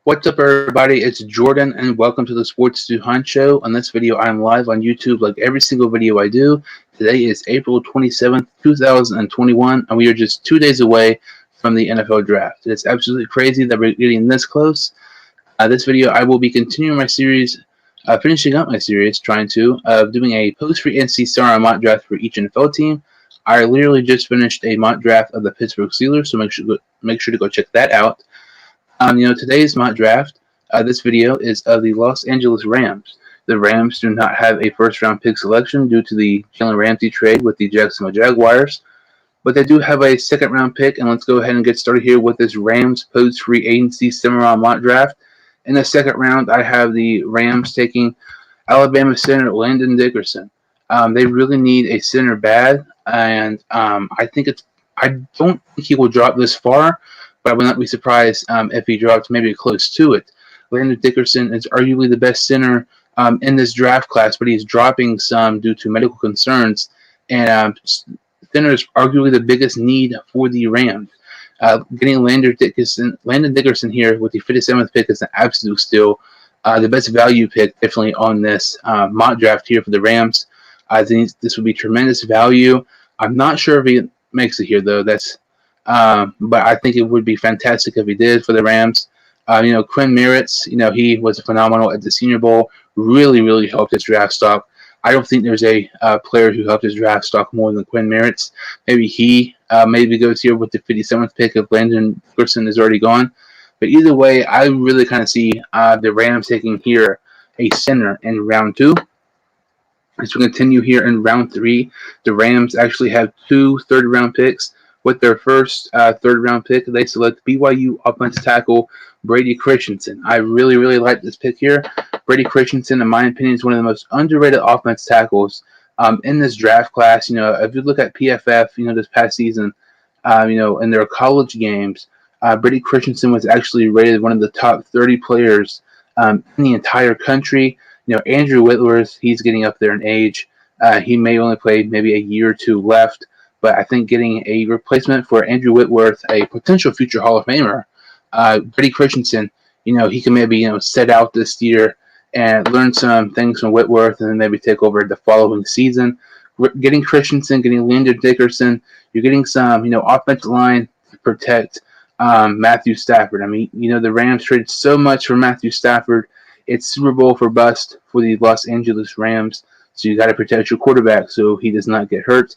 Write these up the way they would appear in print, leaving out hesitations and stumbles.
What's up, everybody? It's Jordan, and welcome to the Sports to Hunt Show. On this video, I'm live on YouTube like every single video I do. Today is April 27th, 2021, and we are just 2 days away from the NFL Draft. It's absolutely crazy that we're getting this close. This video, I will be continuing my series, finishing up my series, doing a post-free NC Star mock draft for each NFL team. I literally just finished a mock draft of the Pittsburgh Steelers, so make sure to go check that out. Today's mock draft, this video is of the Los Angeles Rams. The Rams do not have a first-round pick selection due to the Jalen Ramsey trade with the Jacksonville Jaguars, but they do have a second-round pick, and let's go ahead and get started here with this Rams post-free agency semi-round mock draft. In the second round, I have the Rams taking Alabama center Landon Dickerson. They really need a center bad, and I don't think he will drop this far, but I would not be surprised if he dropped maybe close to it. Landon Dickerson is arguably the best center in this draft class, but he's dropping some due to medical concerns, and center is arguably the biggest need for the Rams. Getting Landon Dickerson here with the 57th pick is an absolute steal. The best value pick definitely on this mock draft here for the Rams. I think this would be tremendous value. I'm not sure if he makes it here, though. But I think it would be fantastic if he did for the Rams. Quinn Merritt, he was phenomenal at the Senior Bowl. Really helped his draft stock. I don't think there's a player who helped his draft stock more than Quinn Merritt. Maybe he goes here with the 57th pick if Landon Dickerson is already gone. But either way, I really kind of see the Rams taking here a center in round 2. As we continue here in round 3, the Rams actually have 2 third-round picks. With their first third-round pick, they select BYU offensive tackle Brady Christensen. I really like this pick here. Brady Christensen, in my opinion, is one of the most underrated offense tackles in this draft class. If you look at PFF, this past season, in their college games, Brady Christensen was actually rated one of the top 30 players in the entire country. Andrew Whitworth, he's getting up there in age. He may only play maybe a year or 2 left. But I think getting a replacement for Andrew Whitworth, a potential future Hall of Famer, Brady Christensen, he can maybe, set out this year and learn some things from Whitworth and then maybe take over the following season. Getting Christensen, getting Landon Dickerson, you're getting some, offensive line to protect Matthew Stafford. The Rams traded so much for Matthew Stafford. It's Super Bowl for bust for the Los Angeles Rams. So you got to protect your quarterback so he does not get hurt.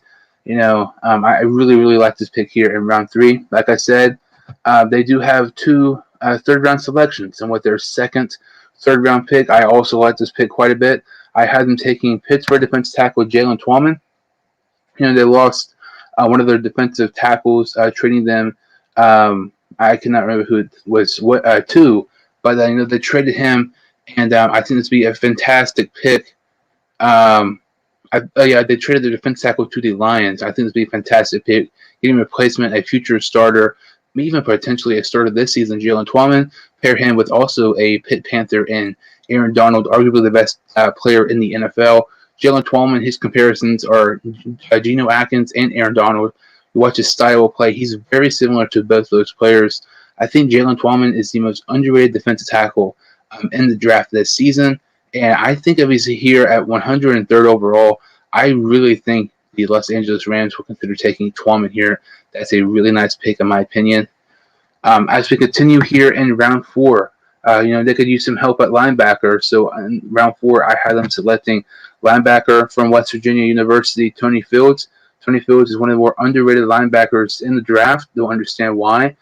I really like this pick here in round 3. Like I said, they do have 2 third-round selections, and with their second third-round pick, I also like this pick quite a bit. I had them taking Pittsburgh defensive tackle Jalen Twyman. They lost one of their defensive tackles, trading them. I cannot remember who it was to, but they traded him, and I think this would be a fantastic pick. They traded the defense tackle to the Lions. I think this would be a fantastic pick. Getting a replacement, a future starter, even potentially a starter this season, Jalen Twyman. Pair him with also a Pitt Panther and Aaron Donald, arguably the best player in the NFL. Jalen Twyman, his comparisons are Geno Atkins and Aaron Donald. You watch his style of play, he's very similar to both those players. I think Jalen Twyman is the most underrated defensive tackle in the draft this season. And I think if he's here at 103rd overall, I really think the Los Angeles Rams will consider taking Twyman here. That's a really nice pick, in my opinion. As we continue here in round 4, they could use some help at linebacker. So in round 4, I had them selecting linebacker from West Virginia University, Tony Fields. Tony Fields is one of the more underrated linebackers in the draft. Don't understand why.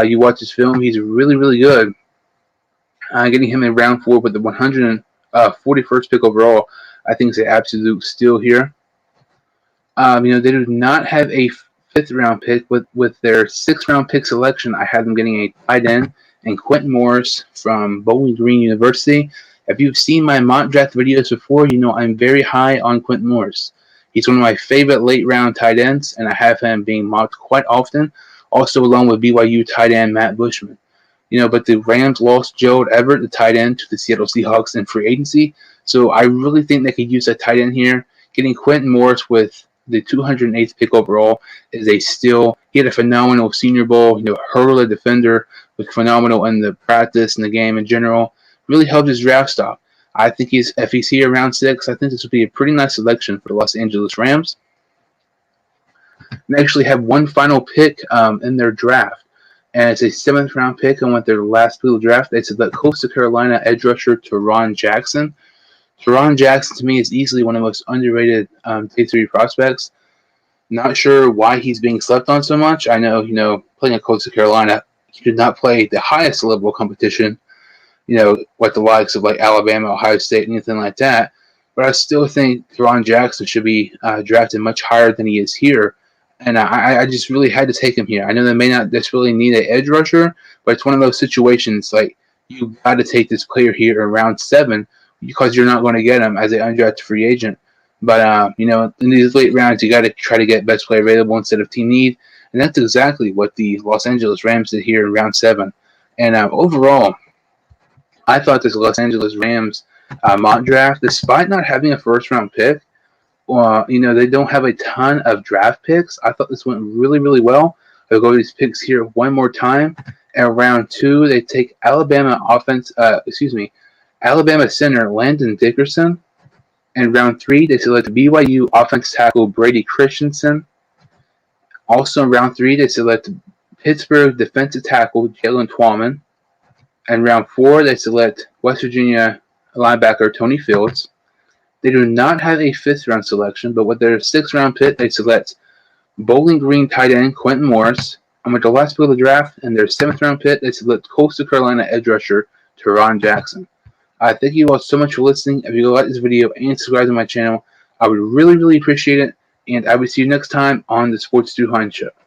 You watch his film, he's really good. Getting him in round 4 with the 141st pick overall, I think it's an absolute steal here. They do not have a 5th-round pick. With their 6th-round pick selection, I had them getting a tight end and Quentin Morris from Bowling Green University. If you've seen my mock draft videos before, I'm very high on Quentin Morris. He's one of my favorite late-round tight ends, and I have him being mocked quite often, also along with BYU tight end Matt Bushman. But the Rams lost Gerald Everett, the tight end, to the Seattle Seahawks in free agency. So I really think they could use a tight end here. Getting Quentin Morris with the 208th pick overall, is a steal. He had a phenomenal Senior Bowl. Hurdler defender, was phenomenal in the practice and the game in general. Really helped his draft stock. I think if he's here around 6, I think this would be a pretty nice selection for the Los Angeles Rams. They actually have one final pick in their draft, and it's a 7th round pick. And with their last pick of the draft, they select Coastal Carolina edge rusher Teron Jackson. Teron Jackson, to me, is easily one of the most underrated day 3 prospects. Not sure why he's being slept on so much. I know, playing at Coastal Carolina, he did not play the highest level of competition, like the likes of like Alabama, Ohio State, anything like that. But I still think Teron Jackson should be drafted much higher than he is here. And I just really had to take him here. I know they may not desperately need an edge rusher, but it's one of those situations like you got to take this player here in round 7 because you're not going to get him as an undrafted free agent. But, in these late rounds, you got to try to get best player available instead of team need. And that's exactly what the Los Angeles Rams did here in round 7. And overall, I thought this Los Angeles Rams mock draft, despite not having a first-round pick, they don't have a ton of draft picks. I thought this went really, really well. I'll go to these picks here one more time. And round 2, they take Alabama center Landon Dickerson. And round 3, they select BYU offensive tackle Brady Christensen. Also in round 3, they select Pittsburgh defensive tackle Jalen Twyman. And round 4, they select West Virginia linebacker Tony Fields. They do not have a 5th round selection, but with their 6th round pick, they select Bowling Green tight end Quentin Morris. And with the last pick of the draft and their 7th round pick, they select Coastal Carolina edge rusher Teron Jackson. Thank you all so much for listening. If you like this video and subscribe to my channel, I would really, really appreciate it. And I will see you next time on the Sports 2 Show.